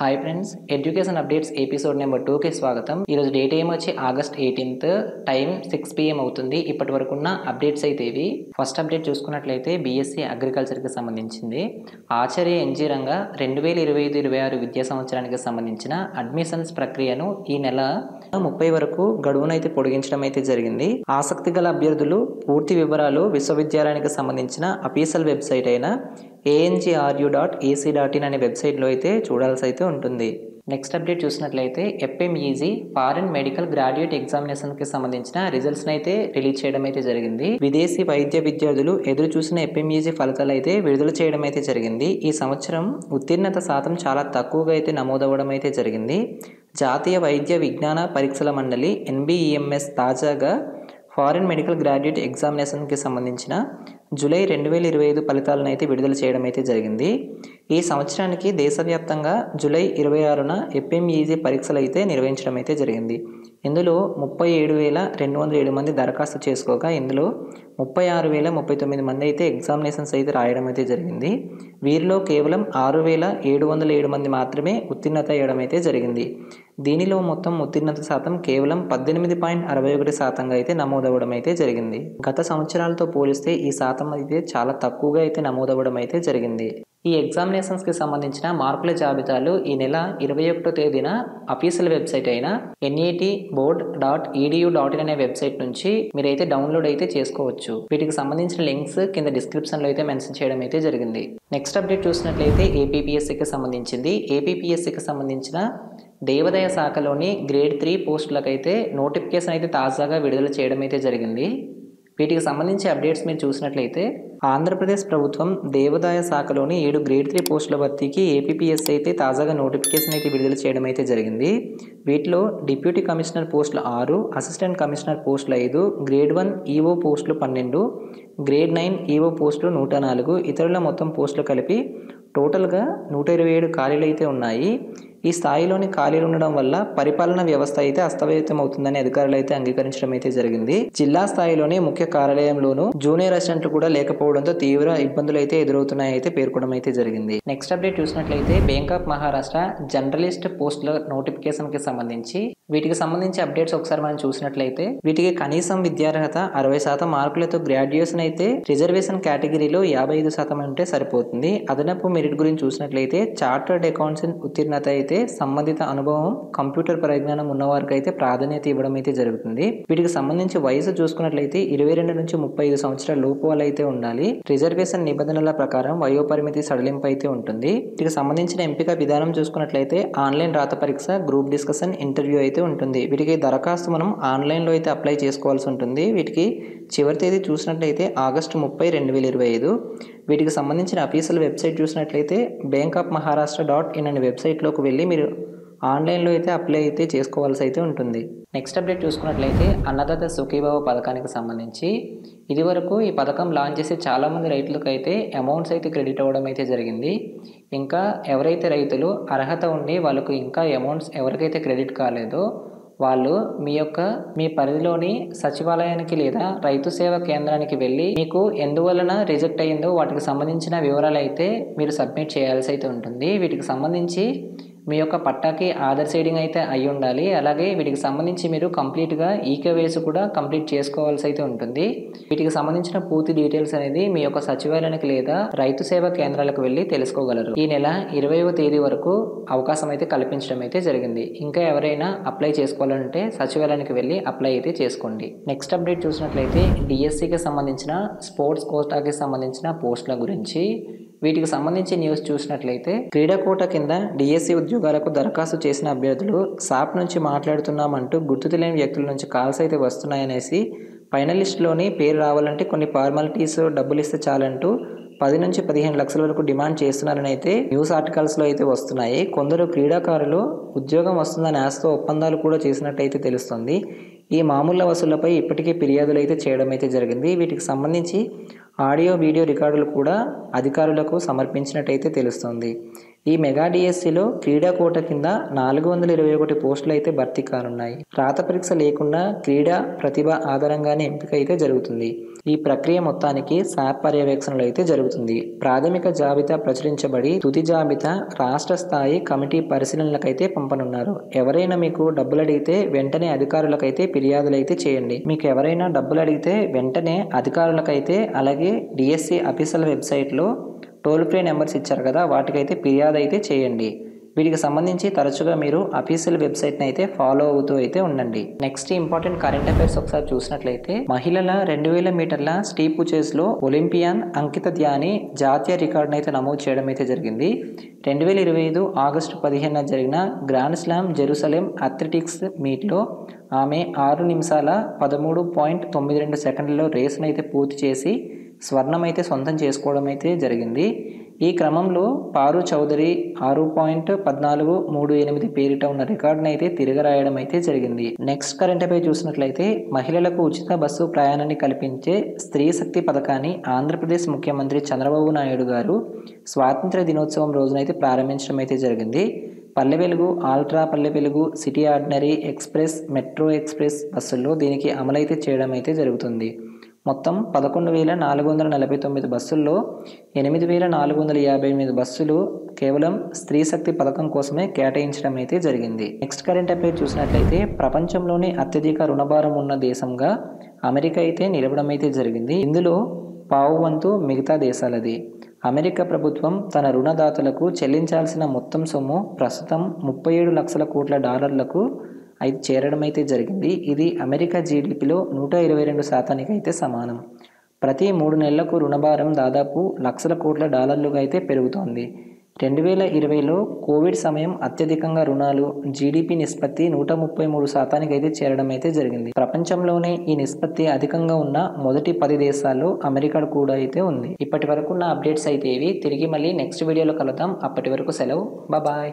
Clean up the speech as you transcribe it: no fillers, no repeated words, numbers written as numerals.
Hi friends, education updates episode number 2కి స్వాగతం. ఈరోజు డేట్ వచ్చి ఆగస్ట్ 18th, టైం 6 PM అవుతుంది. ఇప్పటి వరకు ఉన్న అప్డేట్స్ అయితే ఇవి. ఫస్ట్ అప్డేట్ చూసుకున్నట్లయితే బీఎస్సీ అగ్రికల్చర్కి సంబంధించింది. ఆచార్య ఎన్జీ రంగా 2025-26 విద్యా సంవత్సరానికి సంబంధించిన అడ్మిషన్స్ ప్రక్రియను ఈ నెల 30 వరకు గడువునైతే పొడిగించడం అయితే జరిగింది. ఆసక్తి గల అభ్యర్థులు పూర్తి వివరాలు విశ్వవిద్యాలయానికి సంబంధించిన అఫీషియల్ వెబ్సైట్ అయిన angru.ac.in అనే వెబ్సైట్లో అయితే చూడాల్సి అయితే ఉంటుంది. నెక్స్ట్ అప్డేట్ చూసినట్లయితే FMEG ఫారెన్ మెడికల్ గ్రాడ్యుయేట్ ఎగ్జామినేషన్కి సంబంధించిన రిజల్ట్స్ని అయితే రిలీజ్ చేయడం అయితే జరిగింది. విదేశీ వైద్య విద్యార్థులు ఎదురు చూసిన FMEG ఫలితాలు అయితే విడుదల చేయడం అయితే జరిగింది. ఈ సంవత్సరం ఉత్తీర్ణత శాతం చాలా తక్కువగా అయితే నమోదవ్వడం అయితే జరిగింది. జాతీయ వైద్య విజ్ఞాన పరీక్షల మండలి NBEMS తాజాగా ఫారెన్ మెడికల్ గ్రాడ్యుయేట్ ఎగ్జామినేషన్కి సంబంధించిన జూలై 2025 ఫలితాలను అయితే విడుదల చేయడం అయితే జరిగింది. ఈ సంవత్సరానికి దేశవ్యాప్తంగా జూలై 26న FMEG పరీక్షలు అయితే నిర్వహించడం అయితే జరిగింది. ఇందులో 37,207 మంది దరఖాస్తు చేసుకోగా ఇందులో 36,039 మంది అయితే ఎగ్జామినేషన్స్ అయితే రాయడం అయితే జరిగింది. వీరిలో కేవలం 6,707 మంది మాత్రమే ఉత్తీర్ణత అయ్యడం అయితే జరిగింది. దీనిలో మొత్తం ఉత్తీర్ణత శాతం కేవలం 18.61% అయితే నమోదవ్వడం అయితే జరిగింది. గత సంవత్సరాలతో పోలిస్తే ఈ శాతం అయితే చాలా తక్కువగా అయితే నమోదవ్వడం అయితే జరిగింది. ఈ ఎగ్జామినేషన్స్కి సంబంధించిన మార్కుల జాబితాలు ఈ నెల 21వ తేదీన అఫీషియల్ వెబ్సైట్ అయిన NETboard.edu.in అనే వెబ్సైట్ నుంచి మీరైతే డౌన్లోడ్ అయితే చేసుకోవచ్చు. వీటికి సంబంధించిన లింక్స్ కింద డిస్క్రిప్షన్లో అయితే మెన్షన్ చేయడం అయితే జరిగింది. నెక్స్ట్ అప్డేట్ చూసినట్లయితే ఏపీపీఎస్సీకి సంబంధించింది. ఏపీపీఎస్సీకి సంబంధించిన దేవాదాయ శాఖలోని గ్రేడ్ 3 పోస్టులకైతే నోటిఫికేషన్ అయితే తాజాగా విడుదల చేయడం అయితే జరిగింది. వీటికి సంబంధించి అప్డేట్స్ మీరు చూసినట్లయితే ఆంధ్రప్రదేశ్ ప్రభుత్వం దేవాదాయ శాఖలోని 7 గ్రేడ్ 3 పోస్టుల భర్తీకి ఏపీపీఎస్సీ అయితే తాజాగా నోటిఫికేషన్ అయితే విడుదల చేయడం అయితే జరిగింది. వీటిలో డిప్యూటీ కమిషనర్ పోస్టులు 6, అసిస్టెంట్ కమిషనర్ పోస్టులు 5, గ్రేడ్ 1 ఈఓ పోస్టులు 12, గ్రేడ్ 9 ఈఓ పోస్టులు 104, ఇతరుల మొత్తం పోస్టులు కలిపి టోటల్గా 127 ఖాళీలు అయితే ఉన్నాయి. ఈ స్థాయిలోని ఖాళీలు ఉండడం వల్ల పరిపాలన వ్యవస్థ అయితే అస్తవ్యస్తం అవుతుందని అధికారులు అయితే అంగీకరించడం అయితే జరిగింది. జిల్లా స్థాయిలోని ముఖ్య కార్యాలయంలోనూ జూనియర్ అసిస్టెంట్లు కూడా లేకపోవడంతో తీవ్ర ఇబ్బందులు అయితే ఎదురవుతున్నాయి అయితే పేర్కొనడం అయితే జరిగింది. నెక్స్ట్ అప్డేట్ చూసినట్లయితే బ్యాంక్ ఆఫ్ మహారాష్ట్ర జర్నలిస్ట్ పోస్టుల నోటిఫికేషన్ కి సంబంధించి వీటికి సంబంధించి అప్డేట్స్ ఒకసారి మనం చూసినట్లయితే వీటికి కనీసం విద్యార్హత 60% మార్కులతో గ్రాడ్యుయేషన్ అయితే రిజర్వేషన్ కేటగిరీలో 55% ఉంటే సరిపోతుంది. అదనపు మెరిట్ గురించి చూసినట్లయితే చార్టర్డ్ అకౌంట్స్ ఉత్తీర్ణత అయితే సంబంధిత అనుభవం కంప్యూటర్ పరిజ్ఞానం ఉన్నవారికి అయితే ప్రాధాన్యత ఇవ్వడం అయితే జరుగుతుంది. వీటికి సంబంధించి వయసు చూసుకున్నట్లయితే 22 నుంచి 35 సంవత్సరాల లోపు వాళ్ళు అయితే ఉండాలి. రిజర్వేషన్ నిబంధనల ప్రకారం వయోపరిమితి సడలింపు అయితే ఉంటుంది. వీటికి సంబంధించిన ఎంపిక విధానం చూసుకున్నట్లయితే ఆన్లైన్ రాత పరీక్ష, గ్రూప్ డిస్కషన్, ఇంటర్వ్యూ అయితే ఉంటుంది. వీటికి దరఖాస్తు మనం ఆన్లైన్లో అయితే అప్లై చేసుకోవాల్సి ఉంటుంది. వీటికి చివరి తేదీ చూసినట్లయితే ఆగస్టు 30, 2025. వీటికి సంబంధించిన అఫీషియల్ వెబ్సైట్ చూసినట్లయితే bankofmaharashtra.in అనే వెబ్సైట్లోకి వెళ్ళి మీరు ఆన్లైన్లో అయితే అప్లై అయితే చేసుకోవాల్సి అయితే ఉంటుంది. నెక్స్ట్ అప్డేట్ చూసుకున్నట్లయితే అన్నదాత సుఖీభావ పథకానికి సంబంధించి ఇదివరకు ఈ పథకం లాంచ్ చేసి చాలామంది రైతులకు అయితే అమౌంట్స్ అయితే క్రెడిట్ అవ్వడం అయితే జరిగింది. ఇంకా ఎవరైతే రైతులు అర్హత ఉండి వాళ్ళకు ఇంకా అమౌంట్స్ ఎవరికైతే క్రెడిట్ కాలేదో వాళ్ళు మీ పరిధిలోని సచివాలయానికి లేదా రైతు సేవా కేంద్రానికి వెళ్ళి మీకు ఎందువలన రిజెక్ట్ అయ్యిందో వాటికి సంబంధించిన వివరాలు అయితే మీరు సబ్మిట్ చేయాల్సి అయితే ఉంటుంది. వీటికి సంబంధించి మీ యొక్క పట్టాకి ఆధార్ సీడింగ్ అయితే అయి ఉండాలి. అలాగే వీటికి సంబంధించి మీరు కంప్లీట్గా ఈకేవైసీ కూడా కంప్లీట్ చేసుకోవాల్సి అయితే ఉంటుంది. వీటికి సంబంధించిన పూర్తి డీటెయిల్స్ అనేది మీ యొక్క సచివాలయానికి లేదా రైతు సేవా కేంద్రాలకు వెళ్ళి తెలుసుకోగలరు. ఈ నెల 20వ తేదీ వరకు అవకాశం అయితే కల్పించడం అయితే జరిగింది. ఇంకా ఎవరైనా అప్లై చేసుకోవాలంటే సచివాలయానికి వెళ్ళి అప్లై అయితే చేసుకోండి. నెక్స్ట్ అప్డేట్ చూసినట్లయితే డిఎస్సికి సంబంధించిన స్పోర్ట్స్ కోటాకి సంబంధించిన పోస్టుల గురించి వీటికి సంబంధించి న్యూస్ చూసినట్లయితే క్రీడా కోట కింద డిఎస్సి ఉద్యోగాలకు దరఖాస్తు చేసిన అభ్యర్థులు సాప్ నుంచి మాట్లాడుతున్నామంటూ గుర్తు తెలియని వ్యక్తుల నుంచి కాల్స్ అయితే వస్తున్నాయనేసి ఫైనలిస్ట్లోని పేరు రావాలంటే కొన్ని ఫార్మాలిటీస్ డబ్బులు ఇస్తే చాలంటూ 10 నుంచి 15 లక్షల వరకు డిమాండ్ చేస్తున్నారని అయితే న్యూస్ ఆర్టికల్స్లో అయితే వస్తున్నాయి. కొందరు క్రీడాకారులు ఉద్యోగం వస్తుందని ఆశతో ఒప్పందాలు కూడా చేసినట్టయితే తెలుస్తుంది. ఈ మామూళ్ల వసూళ్లపై ఇప్పటికే ఫిర్యాదులు అయితే చేయడం అయితే జరిగింది. వీటికి సంబంధించి ఆడియో వీడియో రికార్డులు కూడా అధికారులకు సమర్పించినట్టయితే తెలుస్తోంది. ఈ మెగా డిఎస్సిలో క్రీడా కోట కింద 421 పోస్టులు అయితే భర్తీ కానున్నాయి. రాత పరీక్ష లేకుండా క్రీడా ప్రతిభ ఆధారంగానే ఎంపిక అయితే జరుగుతుంది. ఈ ప్రక్రియ మొత్తానికి శాప్ పర్యవేక్షణలో అయితే జరుగుతుంది. ప్రాథమిక జాబితా ప్రచురించబడి తుది జాబితా రాష్ట్ర స్థాయి కమిటీ పరిశీలనలకైతే పంపనున్నారు. ఎవరైనా మీకు డబ్బులు అడిగితే వెంటనే అధికారులకైతే ఫిర్యాదులు అయితే చేయండి. మీకు ఎవరైనా డబ్బులు అడిగితే వెంటనే అధికారులకైతే అలాగే డిఎస్సి అఫీషియల్ వెబ్సైట్లో టోల్ ఫ్రీ నెంబర్స్ ఇచ్చారు కదా, వాటికైతే ఫిర్యాదు అయితే చేయండి. వీటికి సంబంధించి తరచుగా మీరు అఫీషియల్ వెబ్సైట్ని అయితే ఫాలో అవుతూ అయితే ఉండండి. నెక్స్ట్ ఇంపార్టెంట్ కరెంట్ అఫైర్స్ ఒకసారి చూసినట్లయితే మహిళల 2000 మీటర్ల స్టీప్ చేస్లో ఒలింపియన్ అంకిత ధ్యాని జాతీయ రికార్డును అయితే నమోదు చేయడం అయితే జరిగింది. 2025 ఆగస్టు 15న జరిగిన గ్రాండ్ స్లామ్ జెరూసలేం అథ్లెటిక్స్ మీట్లో ఆమె 6 నిమిషాల 13.92 సెకండ్లలో రేసును అయితే పూర్తి చేసి స్వర్ణం అయితే సొంతం చేసుకోవడం అయితే జరిగింది. ఈ క్రమంలో పారు చౌదరి 6.1438 పేరిట ఉన్న రికార్డును అయితే తిరగరాయడం అయితే జరిగింది. నెక్స్ట్ కరెంట్ అఫైర్ చూసినట్లయితే మహిళలకు ఉచిత బస్సు ప్రయాణాన్ని కల్పించే స్త్రీ శక్తి పథకాన్ని ఆంధ్రప్రదేశ్ ముఖ్యమంత్రి చంద్రబాబు నాయుడు గారు స్వాతంత్ర దినోత్సవం రోజునైతే ప్రారంభించడం అయితే జరిగింది. Palle Velugu, ultra Palle Velugu, city ordinary, express, metro express బస్సుల్లో దీనికి అమలైతే చేయడం అయితే జరుగుతుంది. మొత్తం 11,449 బస్సుల్లో 8,458 బస్సులు కేవలం స్త్రీ శక్తి పథకం కోసమే కేటాయించడం అయితే జరిగింది. నెక్స్ట్ కరెంట్ అఫైర్ చూసినట్లయితే ప్రపంచంలోనే అత్యధిక రుణభారం ఉన్న దేశంగా అమెరికా అయితే నిలవడం అయితే జరిగింది. ఇందులో పావు వంతు మిగతా దేశాలది. అమెరికా ప్రభుత్వం తన రుణదాతలకు చెల్లించాల్సిన మొత్తం సొమ్ము ప్రస్తుతం 37 లక్షల కోట్ల డాలర్లకు అయితే చేరడం అయితే జరిగింది. ఇది అమెరికా జీడిపిలో 122% అయితే సమానం. ప్రతి 3 నెలలకు రుణభారం దాదాపు లక్షల కోట్ల డాలర్లుగా అయితే పెరుగుతోంది. 2020లో కోవిడ్ సమయం అత్యధికంగా రుణాలు జీడిపి నిష్పత్తి 133% అయితే చేరడం అయితే జరిగింది. ప్రపంచంలోనే ఈ నిష్పత్తి అధికంగా ఉన్న మొదటి 10 దేశాల్లో అమెరికా కూడా అయితే ఉంది. ఇప్పటి వరకు ఉన్న అప్డేట్స్ అయితే ఇవి. తిరిగి మళ్ళీ నెక్స్ట్ వీడియోలో కలుద్దాం. అప్పటి వరకు సెలవు. బాయ్.